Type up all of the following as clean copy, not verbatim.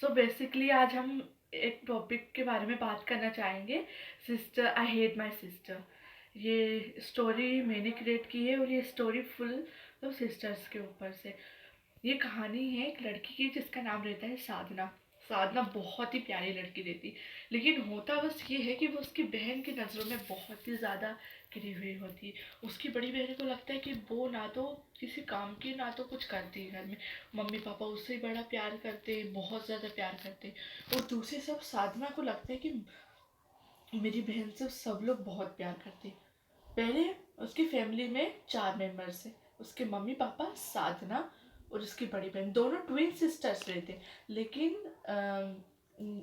So basically आज हम एक टॉपिक के बारे में बात करना चाहेंगे, sister I hate my sister. ये स्टोरी मैंने क्रिएट की है और ये स्टोरी फुल तो सिस्टर्स के ऊपर से। ये कहानी है एक लड़की की जिसका नाम रहता है साधना। साधना बहुत ही प्यारी लड़की रहती, लेकिन होता बस ये है कि वो उसकी बहन की नज़रों में बहुत ही ज़्यादा गिरी हुई होती है। उसकी बड़ी बहन को लगता है कि वो ना तो किसी काम की ना तो कुछ करती है घर में। मम्मी पापा उससे बड़ा प्यार करते, बहुत ज़्यादा प्यार करते। और दूसरी सब साधना को लगता है कि मेरी बहन से सब लोग बहुत प्यार करते। पहले उसकी फैमिली में 4 मेंबर्स थे। उसके मम्मी पापा, साधना और उसकी बड़ी बहन, दोनों ट्विन सिस्टर्स रहते। लेकिन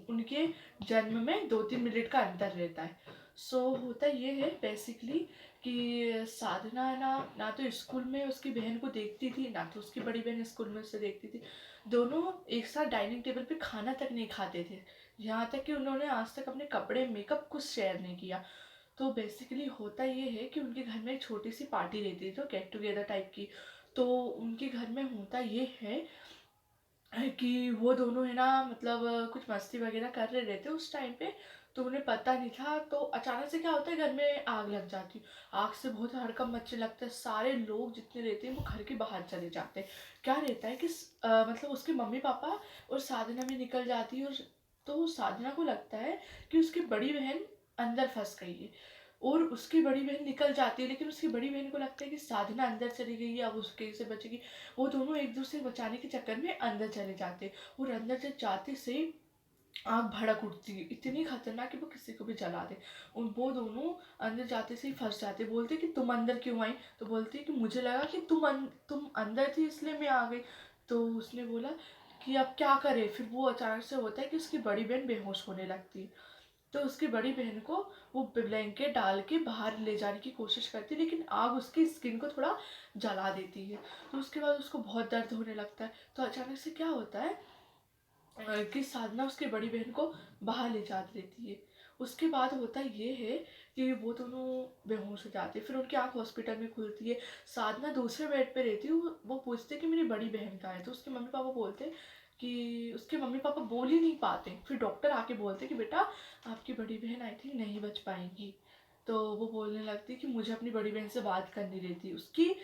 उनके जन्म में 2-3 मिनट का अंतर रहता है। होता ये है बेसिकली कि साधना ना ना तो स्कूल में उसकी बहन को देखती थी, ना तो उसकी बड़ी बहन स्कूल में उसे देखती थी। दोनों एक साथ डाइनिंग टेबल पे खाना तक नहीं खाते थे। यहाँ तक कि उन्होंने आज तक अपने कपड़े, मेकअप कुछ शेयर नहीं किया। तो बेसिकली होता ये है कि उनके घर में एक छोटी सी पार्टी रहती है, तो गेट टुगेदर टाइप की। तो उनके घर में होता ये है कि वो दोनों है ना, मतलब कुछ मस्ती वगैरह कर रहे रहते उस टाइम पे। तो उन्हें पता नहीं था, तो अचानक से क्या होता है, घर में आग लग जाती है। आग से बहुत हड़कंप मचने लगता है, सारे लोग जितने रहते हैं वो घर के बाहर चले जाते हैं। क्या रहता है कि मतलब उसके मम्मी पापा और साधना भी निकल जाती है। और तो साधना को लगता है कि उसकी बड़ी बहन अंदर फंस गई है और उसकी बड़ी बहन निकल जाती है। लेकिन उसकी बड़ी बहन को लगता है कि साधना अंदर चली गई है, अब उसके से बचेगी। वो दोनों एक दूसरे को बचाने के चक्कर में अंदर चले जाते, और अंदर जब जाते से आग भड़क उठती है, इतनी खतरनाक कि वो किसी को भी जला दे। उन वो दोनों अंदर जाते से ही फंस जाते। बोलते कि तुम अंदर क्यों आई? तो बोलती है कि मुझे लगा कि तुम अंदर थी इसलिए मैं आ गई। तो उसने बोला कि अब क्या करे। फिर वो अचानक से होता है कि उसकी बड़ी बहन बेहोश होने लगती है। तो उसकी बड़ी बहन को वो ब्लैंकेट डाल के बाहर ले जाने की कोशिश करती है, लेकिन आग उसकी स्किन को थोड़ा जला देती है। तो उसके बाद उसको बहुत दर्द होने लगता है। तो अचानक से क्या होता है कि साधना उसकी बड़ी बहन को बाहर ले जा देती है। उसके बाद होता ये है कि वो दोनों बेहोश हो जाते हैं। फिर उनकी आंख हॉस्पिटल में खुलती है। साधना दूसरे बेड पे रहती है। वो पूछते कि मेरी बड़ी बहन कहाँ है। तो उसके मम्मी पापा बोलते कि उसके मम्मी पापा बोल ही नहीं पाते। फिर डॉक्टर आके बोलते कि बेटा आपकी बड़ी बहन आई थिंक नहीं बच पाएंगी। तो वो बोलने लगती कि मुझे अपनी बड़ी बहन से बात करनी रहती। उसकी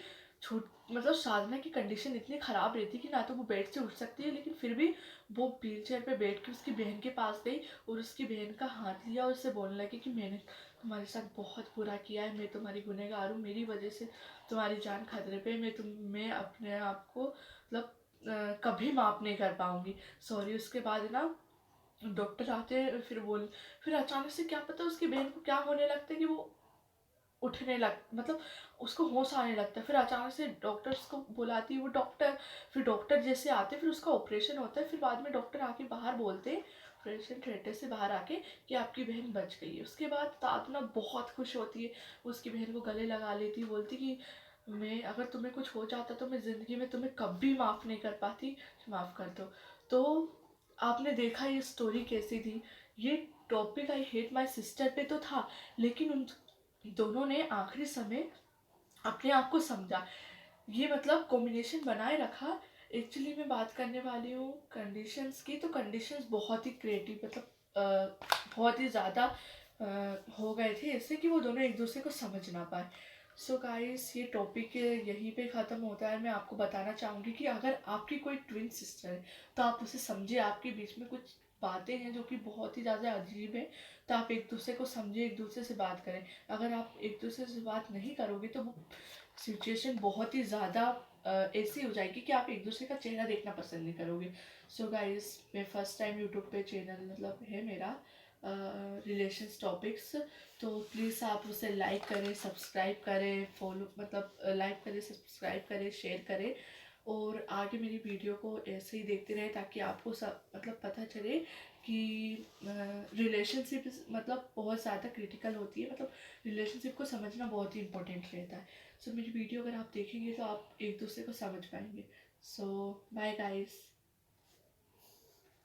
छोट मतलब साधना की कंडीशन इतनी ख़राब रहती कि ना तो वो बेड से उठ सकती है, लेकिन फिर भी वो व्हील चेयर पर बैठ के उसकी बहन के पास गई और उसकी बहन का हाथ लिया और उससे बोलने लगी कि मैंने तुम्हारे साथ बहुत बुरा किया है, मैं तुम्हारी गुनहगार हूँ, मेरी वजह से तुम्हारी जान खतरे पे। मैं अपने आप को मतलब कभी माफ़ नहीं कर पाऊंगी, सॉरी। उसके बाद ना डॉक्टर आते हैं। फिर अचानक से क्या पता उसकी बहन को क्या होने लगता है कि वो उठने लग मतलब उसको होश आने लगता है। फिर अचानक से डॉक्टर्स को बुलाती है वो डॉक्टर। फिर डॉक्टर जैसे आते फिर उसका ऑपरेशन होता है। फिर बाद में डॉक्टर आके बाहर बोलते हैं, ऑपरेशन थिएटर से बाहर आके, कि आपकी बहन बच गई है। उसके बाद साधना बहुत खुश होती है, उसकी बहन को गले लगा लेती है, बोलती कि मैं अगर तुम्हें कुछ हो जाता तो मैं ज़िंदगी में तुम्हें कभी माफ़ नहीं कर पाती, माफ़ कर दो। तो आपने देखा ये स्टोरी कैसी थी। ये topic I hate my sister पे तो था, लेकिन उन दोनों ने आखिरी समय अपने आप को समझा। ये मतलब कॉम्बिनेशन बनाए रखा। एक्चुअली मैं बात करने वाली हूँ कंडीशंस की। तो कंडीशंस बहुत ही क्रिएटिव, मतलब बहुत ही ज़्यादा हो गए थे इससे कि वो दोनों एक दूसरे को समझ ना पाए। सो गाइस, ये टॉपिक यहीं पे ख़त्म होता है। मैं आपको बताना चाहूँगी कि अगर आपकी कोई ट्विन सिस्टर है तो आप उसे समझे। आपके बीच में कुछ बातें हैं जो कि बहुत ही ज़्यादा अजीब है, तो आप एक दूसरे को समझे, एक दूसरे से बात करें। अगर आप एक दूसरे से बात नहीं करोगे तो वो सिचुएशन बहुत ही ज़्यादा ऐसी हो जाएगी कि आप एक दूसरे का चेहरा देखना पसंद नहीं करोगे। सो गाइस, मैं फर्स्ट टाइम यूट्यूब पे चैनल मतलब है मेरा रिलेशंस टॉपिक्स। तो प्लीज़ आप उसे लाइक करें, सब्सक्राइब करें, फॉलो मतलब लाइक करें, सब्सक्राइब करें, शेयर करें। और आगे मेरी वीडियो को ऐसे ही देखते रहें ताकि आपको सब मतलब पता चले कि रिलेशनशिप मतलब बहुत ज़्यादा क्रिटिकल होती है। मतलब रिलेशनशिप को समझना बहुत ही इंपॉर्टेंट रहता है। सो मेरी वीडियो अगर आप देखेंगे तो आप एक दूसरे को समझ पाएंगे। सो बाय गाइस।